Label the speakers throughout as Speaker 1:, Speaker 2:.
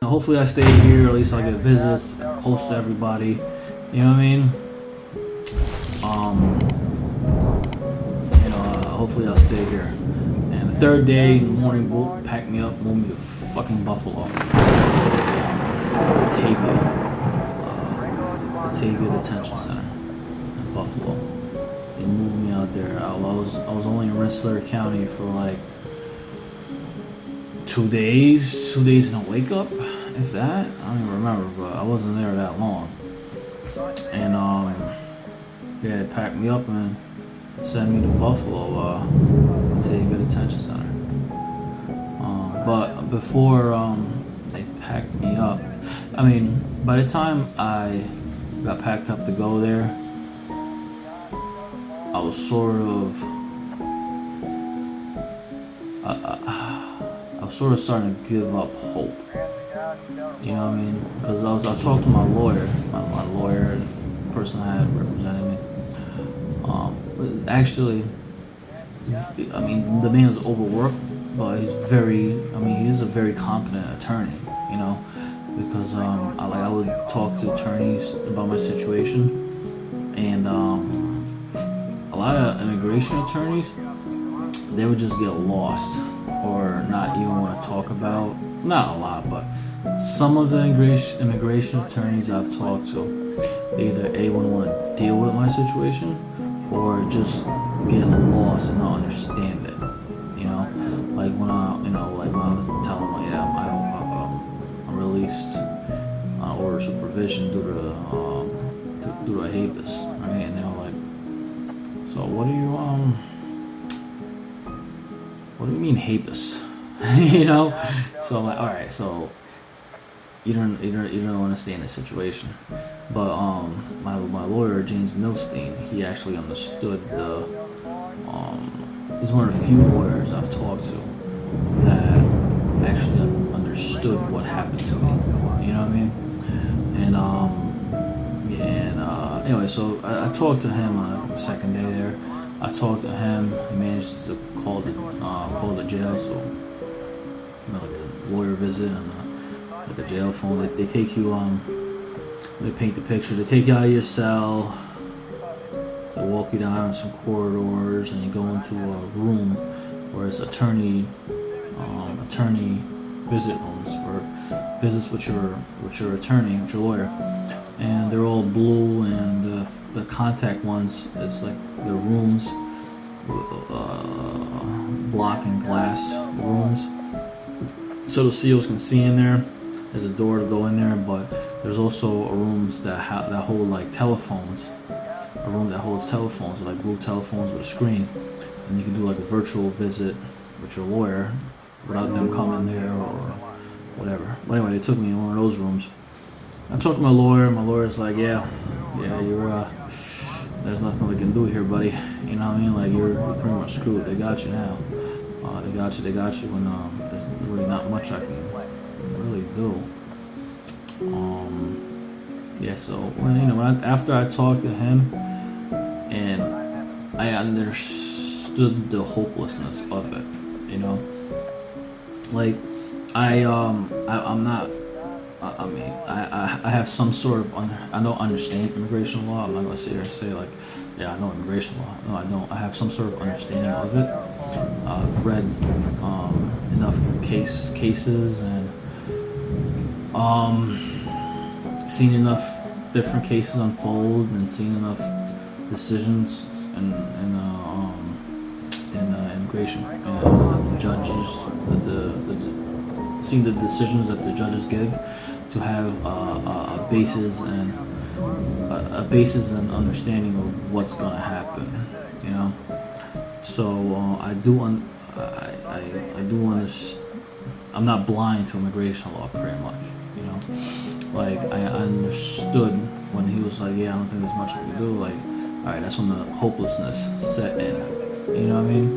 Speaker 1: hopefully I stay here. At least I get visits, close to everybody. You know what I mean? Um, hopefully I'll stay here. And the third day in the morning, boat packed me up, moved me to fucking Buffalo, Batavia Detention Center in Buffalo. They moved me out there. I was only in Rensselaer County for like 2 days in a wake up, if that. I don't even remember, but I wasn't there that long. And yeah, they packed me up and sent me to Buffalo, Batavia Detention Center. But before they packed me up, I mean, by the time I got packed up to go there, I was sort of, I was sort of starting to give up hope. You know what I mean? Because I talked to my lawyer, the person that had represented me. Actually, I mean, the man is overworked, but he's he's a very competent attorney, you know, because I would talk to attorneys about my situation, and a lot of immigration attorneys, they would just get lost or not even want to talk about, not a lot, but some of the immigration attorneys I've talked to, they either wouldn't want to deal with my situation or just get lost and not understand it, you know, like when I tell them, like, I'm released on order of supervision due to a habeas, right? And they're like, so what do you mean habeas? You know? So I'm like, all right, so you don't understand the situation. But my lawyer, James Milstein, he actually understood he's one of the few lawyers I've talked to that actually understood what happened to me. You know what I mean? And anyway, so I talked to him on the second day there. I talked to him. He managed to call the jail, so like a lawyer visit and like a jail phone. They take you they paint the picture. They take you out of your cell. They walk you down some corridors, and you go into a room where it's attorney visit rooms for visits with your attorney, with your lawyer, and they're all blue, and the contact ones, it's like they're rooms, block and glass rooms, so the CEOs can see in there. There's a door to go in there, but there's also rooms that hold like telephones. A room that holds telephones, like blue telephones with a screen, and you can do like a virtual visit with your lawyer without them coming there or whatever. But anyway, they took me in one of those rooms. I talked to my lawyer. My lawyer's like, yeah, you're there's nothing we can do here, buddy. You know what I mean? Like you're pretty much screwed. They got you now. They got you when there's really not much I can really do. Yeah, so after I talked to him and I understood the hopelessness of it, you know, like I'm not. I have some sort of I don't understand immigration law. I'm not gonna sit here and say like, yeah, I know immigration law. No, I don't. I have some sort of understanding of it. I've read enough cases and seen enough different cases unfold and seen enough decisions in immigration and the judges, seeing the decisions that the judges give to have a basis and understanding of what's going to happen, you know. So I do understand. I'm not blind to immigration law, pretty much, you know. Like I understood when he was like, yeah, I don't think there's much we can do. Like, all right, that's when the hopelessness set in. You know what I mean?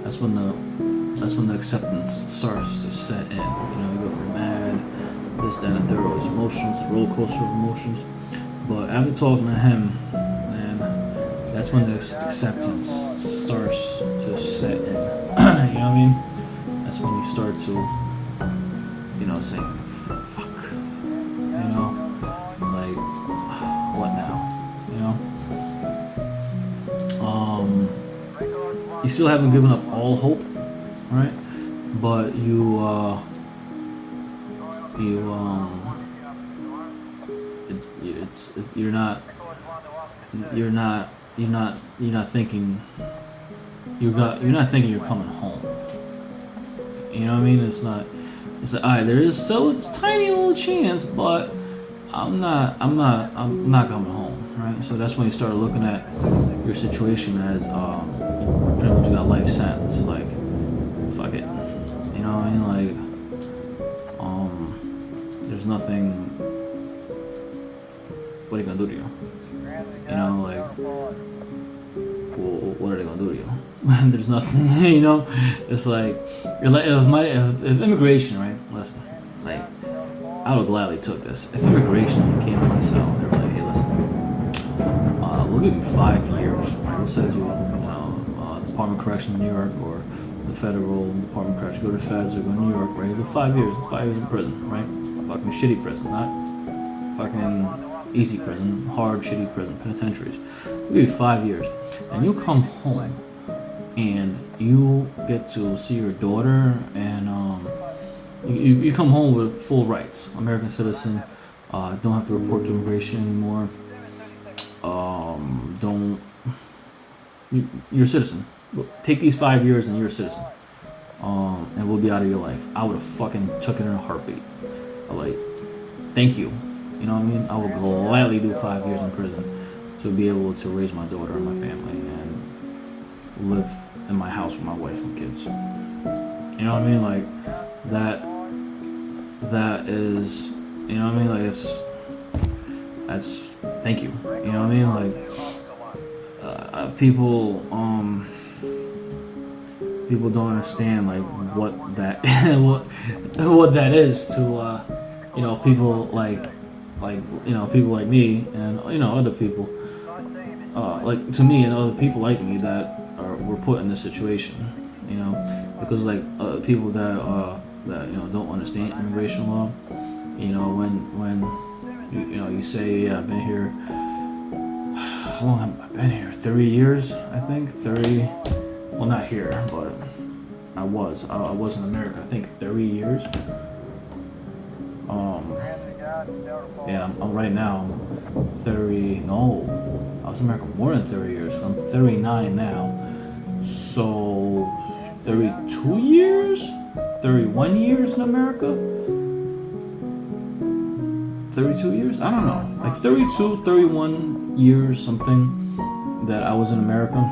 Speaker 1: That's when the acceptance starts to set in. You know, you go from mad, this, that, and third, all these emotions, the roller coaster of emotions. But after talking to him, man, that's when the acceptance starts to set in. You know what I mean? That's when you start to, saying, fuck. You know, like what now? You know, you still haven't given up all hope, right? But you're not you're not thinking you're not thinking you're coming home. You know what I mean? It's like, alright, there is still a tiny little chance, but I'm not coming home, right? So that's when you start looking at your situation as pretty much you got a life sentence. Like, fuck it. You know what I mean? Like, there's nothing. What are you gonna do to you? You know, like, well, what are they gonna do to you? There's nothing. You know, it's like if immigration, right? Listen, like, I would gladly took this. If immigration came to my cell, they were like, hey, listen, we'll give you 5 years. Right? We'll send you, Department of Corrections in New York or the Federal Department of Corrections. Go to the Feds or go to New York, right? Do 5 years. 5 years in prison, right? Fucking shitty prison, not fucking easy prison, hard, shitty prison, penitentiaries. We'll give you 5 years. And you come home and you get to see your daughter and you come home with full rights. American citizen, don't have to report to immigration anymore. You're a citizen. Take these 5 years and you're a citizen. And we'll be out of your life. I would have fucking took it in a heartbeat. Like, thank you. You know what I mean? I would gladly do 5 years in prison to be able to raise my daughter and my family and live in my house with my wife and kids. You know what I mean? Like, that is, you know what I mean? Like, that's, thank you. You know what I mean? Like, people don't understand, like, what that, what that is to, people like, people like me and, other people, like, to me and other people like me that were put in this situation, because, like, people that don't understand immigration law, when you say, yeah, I've been here, how long have I been here? 30 years, I think. 30, well, not here, but I was in America, I think 30 years. Yeah, I'm right now, 30, no, I was in America more than 30 years, so I'm 39 now, so 32 years? 31 years in America? 32 years? I don't know, like 32, 31 years, something, that I was in America.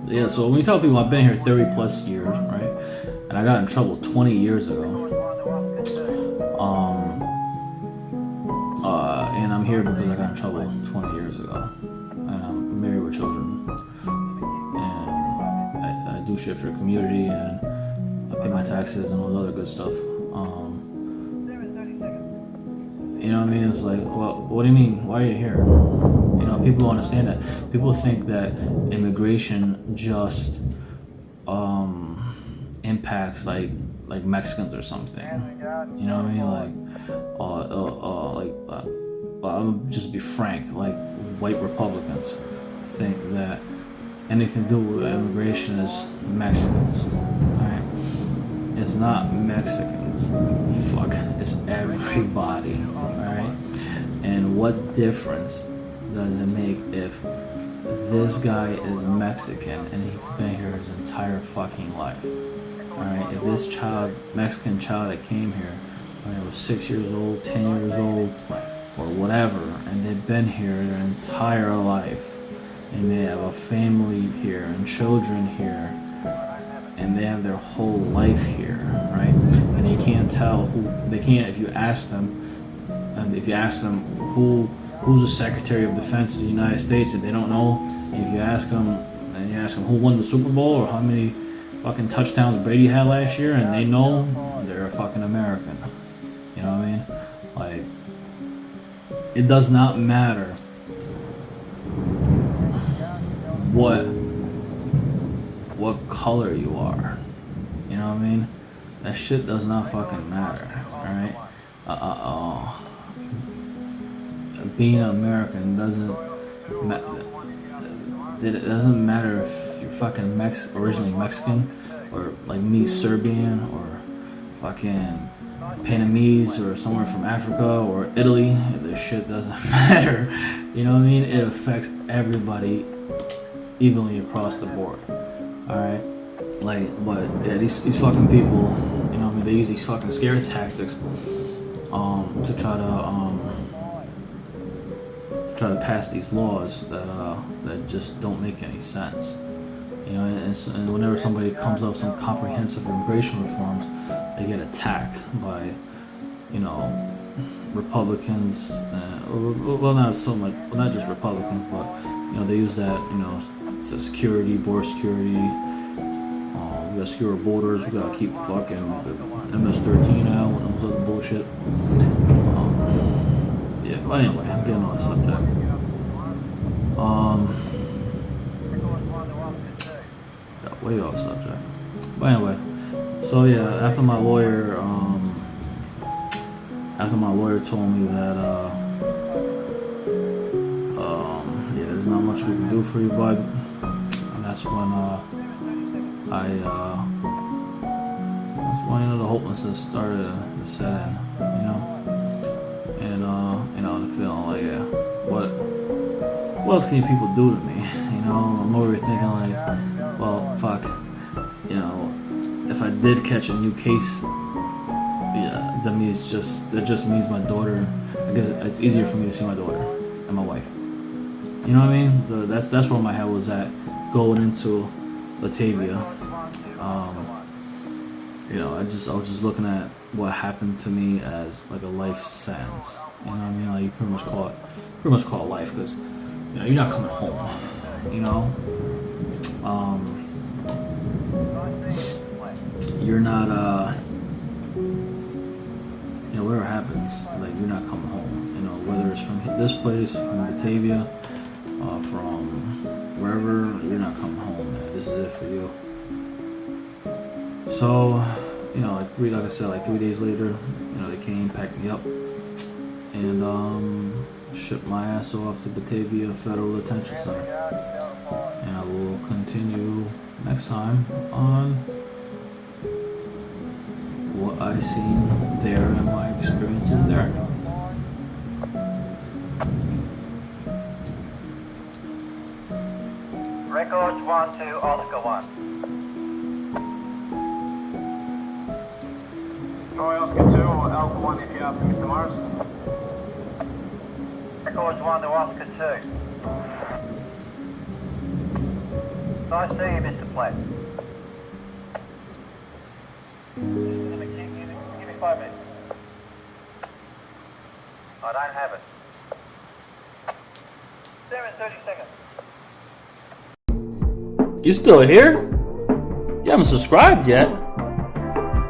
Speaker 1: Yeah, so when you tell people I've been here 30 plus years, right, and I got in trouble 20 years ago, and I'm here because I got in trouble 20 years ago, and I'm married with children, and I do shit for the community, and I pay my taxes and all the other good stuff. You know what I mean? It's like, well, what do you mean? Why are you here? People don't understand that. People think that immigration just impacts like Mexicans or something. You know what I mean? I'll just be frank. Like, white Republicans think that anything to do with immigration is Mexicans. Alright? It's not Mexicans. Fuck. It's everybody. Alright? And what difference does it make if this guy is Mexican and he's been here his entire fucking life? Alright? If this Mexican child that came here when they was 6 years old, 10 years old, or whatever, and they've been here their entire life, and they have a family here and children here, and they have their whole life here, right? And they can't tell if you ask them who's the Secretary of Defense of the United States, and they don't know, and if you ask them who won the Super Bowl or how many fucking touchdowns Brady had last year, and they know, they're a fucking American. You know what I mean? Like, it does not matter what color you are. You know what I mean? That shit does not fucking matter. Alright? being an American it doesn't matter if you're fucking originally Mexican, or like me, Serbian, or fucking Panamese, or somewhere from Africa or Italy. This shit doesn't matter. You know what I mean? It affects everybody evenly across the board. Alright? Like, but yeah, these fucking people, you know what I mean, they use these fucking scare tactics to try to pass these laws that just don't make any sense. You know, and whenever somebody comes up with some comprehensive immigration reforms, they get attacked by, you know, Republicans, well, not so much, well, not just Republicans, but, you know, they use that, you know, it's a security, border security, we gotta secure our borders, we gotta keep fucking MS-13 out, and all this other bullshit. Yeah, but anyway, I'm getting on the subject. Got way off subject. But anyway, so yeah, after my lawyer told me that yeah, there's not much we can do for you, bud, and that's when you know, the hopelessness started to set in, you know, and you know, the feeling like, yeah, what else can you people do to me? You know, I'm over here thinking like, well, fuck, you know, if I did catch a new case, yeah, that just means my daughter, I guess it's easier for me to see my daughter and my wife. You know what I mean? So that's where my head was at going into Latavia. You know, I was just looking at what happened to me as like a life sentence. You know what I mean? Like, you pretty much call it life, because, you know, you're not coming home. You know, you're not you know, whatever happens, like, you're not coming home. You know, whether it's from this place, from Batavia, from wherever, you're not coming home, man. This is it for you. So, you know, like 3 days later, you know, they came, packed me up, and shipped my ass off to Batavia Federal Detention Center. And I will continue next time on what I seen there and my experiences there.
Speaker 2: Records 1 to Oscar 1.
Speaker 3: Troy Oscar 2 or Alpha 1 if you have to, Mr. Morris.
Speaker 2: Records 1 to Oscar 2. Nice to see you, Mr. Platt. Give me 5 minutes. I don't have it. There in 30 seconds.
Speaker 1: You still here? You haven't subscribed yet?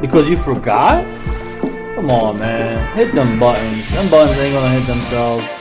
Speaker 1: Because you forgot? Come on, man. Hit them buttons. Them buttons ain't gonna hit themselves.